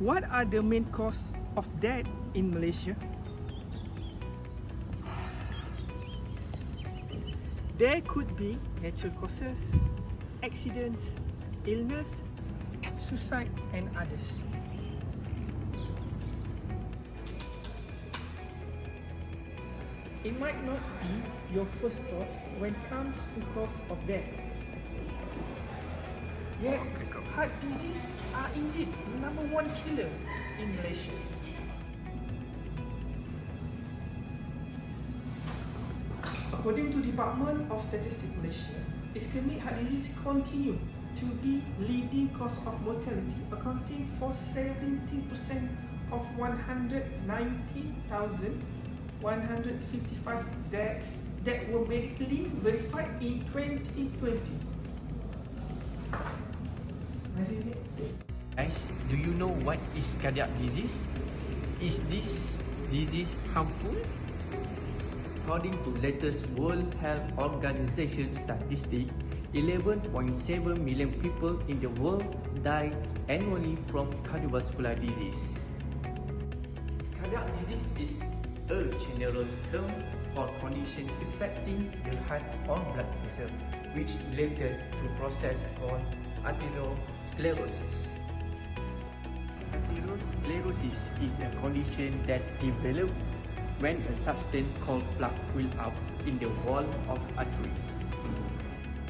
What are the main causes of death in Malaysia? There could be natural causes, accidents, illness, suicide, and others. It might not be your first thought when it comes to cause of death. Yet, heart disease are indeed the #1 killer in Malaysia. According to Department of Statistics Malaysia, ischemic heart disease continue to be leading cause of mortality, accounting for 17% of 190,155 deaths that were medically verified in 2020. Guys, do you know what is cardiac disease? Is this disease harmful? According to latest World Health Organization statistic, 11.7 million people in the world die annually from cardiovascular disease. Cardiac disease is a general term for condition affecting the heart or blood vessel, which related to process called atherosclerosis. Atherosclerosis is a condition that develops when a substance called plaque builds up in the wall of arteries.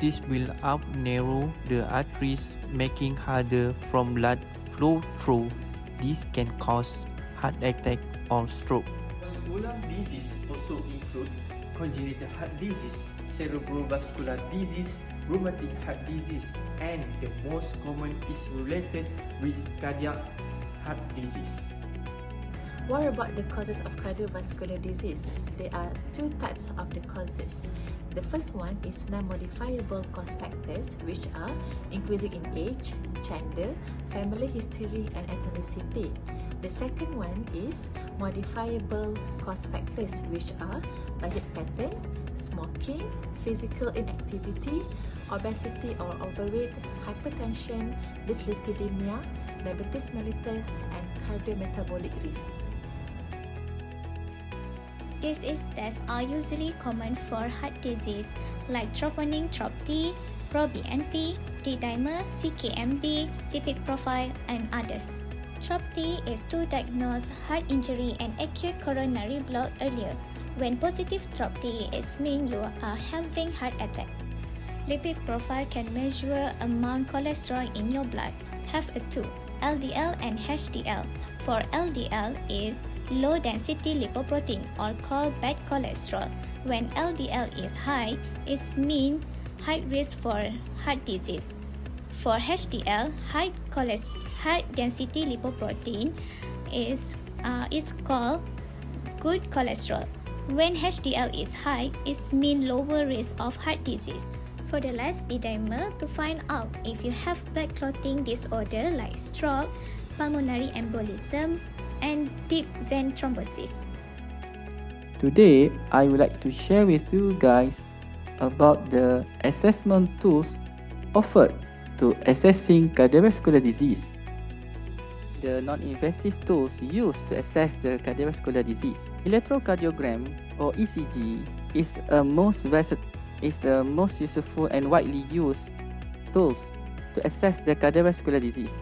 This build up narrow the arteries, making harder from blood flow through. This can cause heart attack or stroke. Vascular disease also include congenital heart disease, cerebrovascular disease, rheumatic heart disease, and the most common is related with cardiac heart disease. What about the causes of cardiovascular disease? There are two types of the causes. The first one is non-modifiable cause factors, which are increasing in age, gender, family history, and ethnicity. The second one is modifiable cause factors, which are diet pattern, smoking, physical inactivity, obesity or overweight, hypertension, dyslipidemia, diabetes mellitus, and cardiometabolic risk. Tests are usually common for heart disease like troponin, TROP-T, proBNP, D-dimer, CKMB, lipid profile, and others. TROP-T is to diagnose heart injury and acute coronary block earlier. When positive TROP-T, it means you are having heart attack. Lipid profile can measure amount cholesterol in your blood. Have a two, LDL and HDL. For LDL is low density lipoprotein or called bad cholesterol. When LDL is high, it means high risk for heart disease. For HDL, high density lipoprotein is called good cholesterol. When HDL is high, it means lower risk of heart disease. For the last D-dimer, to find out if you have blood clotting disorder like stroke, pulmonary embolism, and deep vein thrombosis. Today, I would like to share with you guys about the assessment tools offered to assessing cardiovascular disease. The non-invasive tools used to assess the cardiovascular disease. Electrocardiogram or ECG is the most useful and widely used tools to assess the cardiovascular disease.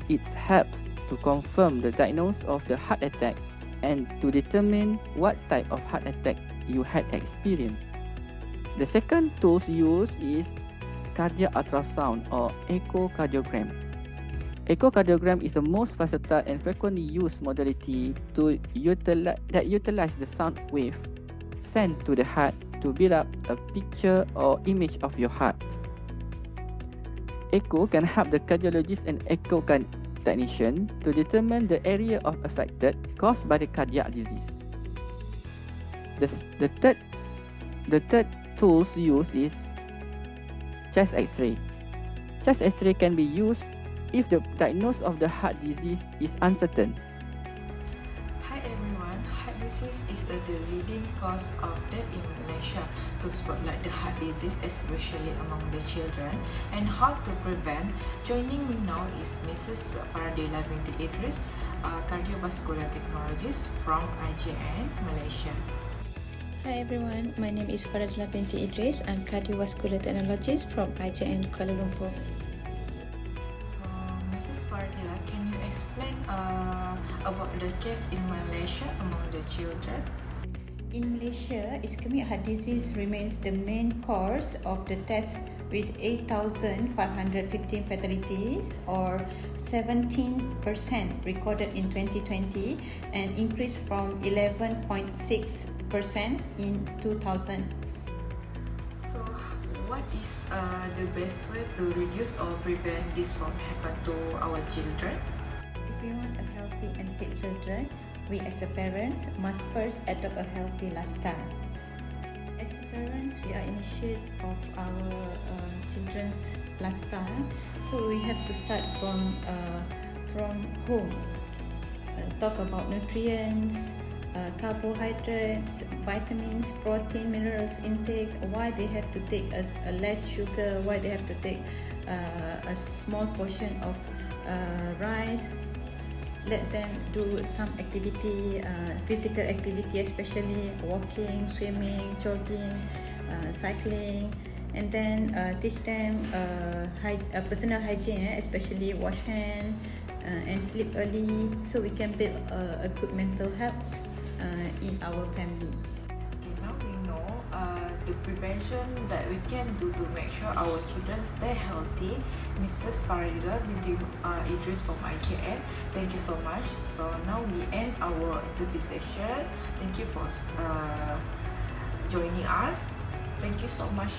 It helps to confirm the diagnosis of the heart attack and to determine what type of heart attack you had experienced. The second tools used is cardiac ultrasound or echocardiogram. Echocardiogram is the most versatile and frequently used modality that utilize the sound wave sent to the heart to build up a picture or image of your heart. Echo can help the cardiologist and echo technician to determine the area of affected caused by the cardiac disease. The third tools used is chest X-ray. Chest X-ray can be used if the diagnosis of the heart disease is uncertain. Hi Hi everyone, heart disease is the leading cause of death in Malaysia. To spotlight the heart disease, especially among the children, and how to prevent, joining me now is Mrs. Faradila binti Idris, cardiovascular technologist from IJN Malaysia. Hi everyone, my name is Faradila binti Idris. I'm cardiovascular technologist from IJN Kuala Lumpur. So, Mrs. Faradila, can you explain about the case in Malaysia among the children? In Malaysia, ischemic heart disease remains the main cause of the death with 8,515 fatalities or 17% recorded in 2020 and increased from 11.6% in 2000. So, what is the best way to reduce or prevent this from happen to our children? If we want a healthy and fit children, we as a parents must first adopt a healthy lifestyle. As parents, we are initiate of our children's lifestyle, so we have to start from home. Talk about nutrients, carbohydrates, vitamins, protein, minerals intake. Why they have to take a less sugar? Why they have to take a small portion of rice? Let them do some activity, physical activity, especially walking, swimming, jogging, cycling, and then teach them personal hygiene, especially wash hand and sleep early, so we can build a good mental health in our family. Okay, now we know the prevention that we can do to make sure our children stay healthy. Mrs. Faradila binti Idris from IJN, thank you so much. So now we end our interview session. Thank you for joining us. Thank you so much.